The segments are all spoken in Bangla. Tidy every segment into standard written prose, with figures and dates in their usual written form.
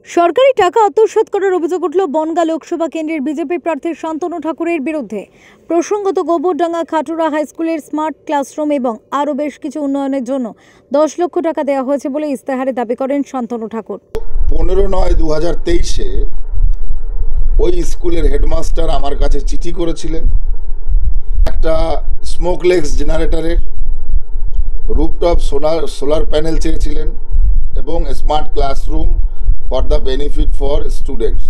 সরকারি টাকা আত্মসাৎ করার অভিযোগ উঠল বনগাঁ লোকসভা কেন্দ্রের বিজেপি প্রার্থী শান্তনু ঠাকুরের বিরুদ্ধে। প্রসঙ্গত, গোবরডাঙ্গা খাটুরা হাই স্কুলের স্মার্ট ক্লাসরুম এবং আরও বেশ কিছু উন্নয়নের জন্য 10 লক্ষ টাকা দেওয়া হয়েছে বলে ইস্তেহারে দাবি করেন শান্তনু ঠাকুর। 15/9/2023 ওই স্কুলের হেডমাস্টার আমার কাছে চিঠি করেছিলেন একটা স্মোকলেস জেনারেটরের, রুফটপ সোলার প্যানেল চেয়েছিলেন এবং smart classroom for the benefit for students.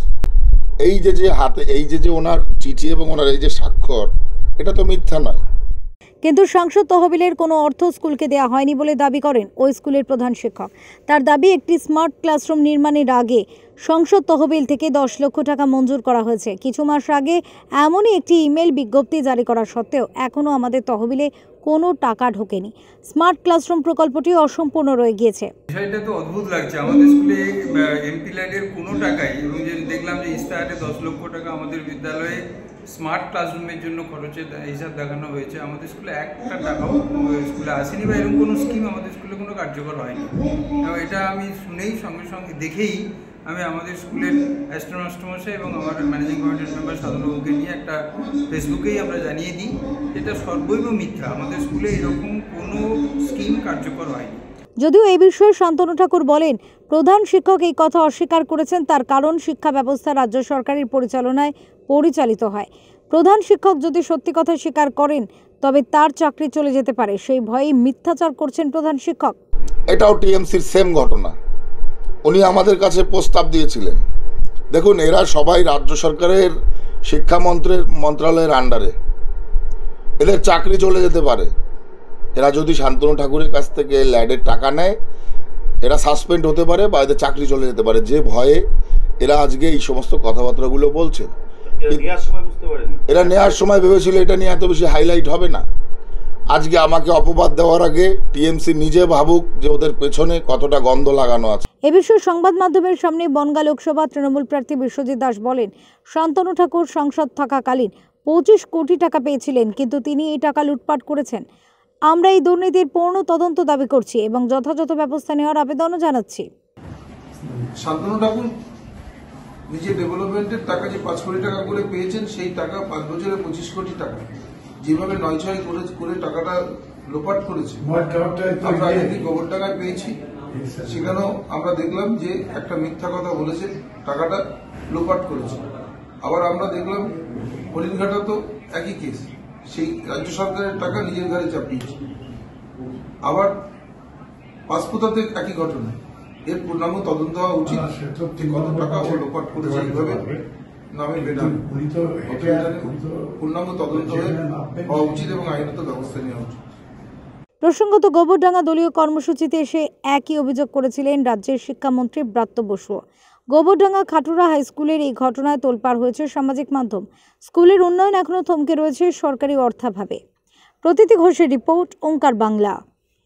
এই যে হাতে এই যে ওনার চিঠি এবং ওনার এই যে স্বাক্ষর, এটা তো মিথ্যা নয়। কিন্তু সংসদ তহবিলের কোনো অর্থ স্কুলকে দেওয়া হয়নি বলে দাবি করেন ওই স্কুলের প্রধান শিক্ষক। তার দাবি, একটি স্মার্ট ক্লাসরুম নির্মাণের আগে সংসদ তহবিল থেকে 10 লক্ষ টাকা মঞ্জুর করা হয়েছে। কিছু মাস আগে এমনই একটি ইমেল বিজ্ঞপ্তি জারি করা সত্ত্বেও এখনও আমাদের তহবিলে কোনো টাকা ঢোকেনি। স্মার্ট ক্লাসরুম প্রকল্পটি অসম্পূর্ণ রয়ে গিয়েছে। বিষয়টা তো অদ্ভুত লাগছে। আমাদের স্কুলে এমপি ল্যান্ডের কোনো টাকাই, এবং যে দেখলাম যে ইস্তাহারে 10 লক্ষ টাকা আমাদের বিদ্যালয়ে স্মার্ট ক্লাসরুমের জন্য খরচের হিসাব দেখানো হয়েছে। আমাদের স্কুলে একটা টাকাও স্কুলে আসেনি বা এরকম কোনো স্কিম আমাদের স্কুলে কোনো কার্যকর হয়নি। এবং এটা আমি শুনেই সঙ্গে সঙ্গে দেখেই আমি আমাদের স্কুলের মাস্টারমশাই এবং আমার ম্যানেজিং কমিটির মেম্বার সাধনবাবুকে নিয়ে একটা ফেসবুকেই আমরা জানিয়ে দিই, এটা সর্বৈব মিথ্যা। আমাদের স্কুলে এরকম কোনো স্কিম কার্যকর হয়নি। যদিও এই বিষয়ে শান্তনু ঠাকুর বলেন, প্রধান শিক্ষক এই কথা অস্বীকার করেছেন। তার কারণ, শিক্ষা ব্যবস্থা রাজ্য সরকারের পরিচালনায় পরিচালিত হয়। প্রধান শিক্ষক যদি সত্যি কথা স্বীকার করেন তবে তার চাকরি চলে যেতে পারে, সেই ভয়েই মিথ্যাচার করছেন প্রধান শিক্ষক। এটাও টিএমসির সেম ঘটনা। উনি আমাদের কাছে প্রস্তাব দিয়েছিলেন। দেখুন, এরা সবাই রাজ্য সরকারের শিক্ষা মন্ত্রণালয়ের আন্ডারে, এদের চাকরি চলে যেতে পারে। এরা যদি শান্তনু ঠাকুরের কাছ থেকে ল্যাডের টাকা নেয়, এরা সাসপেন্ড হতে পারে বা এদের চাকরি চলে যেতে পারে। যে ভয়ে এরা আজকে এই সমস্ত কথাবার্তাগুলো বলছেন। এরা নেওয়ার সময় ভেবেছিল এটা নিয়ে এত বেশি হাইলাইট হবে না। আজকে আমাকে অপবাদ দেওয়ার আগে টিএমসি নিজে ভাবুক যে ওদের পেছনে কতটা গন্ধ লাগানো আছে। এ বিষয়ে সংবাদ মাধ্যমের সামনে বনগাঁ লোকসভা তৃণমূল প্রার্থী বিশ্বজিৎ দাস বলেন, শান্তনু ঠাকুর সংসদ থাকাকালীন 25 কোটি টাকা পেয়েছিলেন, কিন্তু তিনি এই টাকা লুটপাট করেছেন। আমরা এই দুর্নীতির পূর্ণ তদন্ত দাবি করছি এবং যথাযথ ব্যবস্থা নেওয়ার আবেদনও জানাচ্ছি। শান্তনু ঠাকুর নিজের ডেভেলপমেন্টের টাকা যে 5 কোটি টাকা করে পেয়েছেন, সেই টাকা 5 বছরে 25 কোটি টাকা যেভাবে নয় করে টাকাটা লোপাট করেছে। আমরা একদিন গোবরডাঙ্গায় পেয়েছি, সেখানেও আমরা দেখলাম যে একটা মিথ্যা কথা বলেছে, টাকাটা লোপাট করেছে। আবার আমরা দেখলাম হরিণঘাটা তো একই কেস, সেই রাজ্য সরকারের টাকা নিজের ঘরে চাপিয়েছে। আবার পাঁচপুতাতে একই ঘটনা। এর পূর্ণাঙ্গ তদন্ত হওয়া উচিত যে কত টাকা ও লোপাট করেছে এইভাবে নামে বেনাম। পূর্ণাঙ্গ তদন্ত হওয়া উচিত এবং আইনত ব্যবস্থা নেওয়া উচিত। প্রসঙ্গত, গোবরডাঙ্গা দলীয় কর্মসূচিতে এসে একই অভিযোগ করেছিলেন রাজ্যের শিক্ষামন্ত্রী ব্রাত্য বসু। গোবরডাঙ্গা খাটুরা হাই স্কুলের এই ঘটনায় তোলপাড় হয়েছে সামাজিক মাধ্যম। স্কুলের উন্নয়ন এখনও থমকে রয়েছে সরকারি অর্থাভাবে। প্রতীতি ঘোষের রিপোর্ট, ওঙ্কার বাংলা।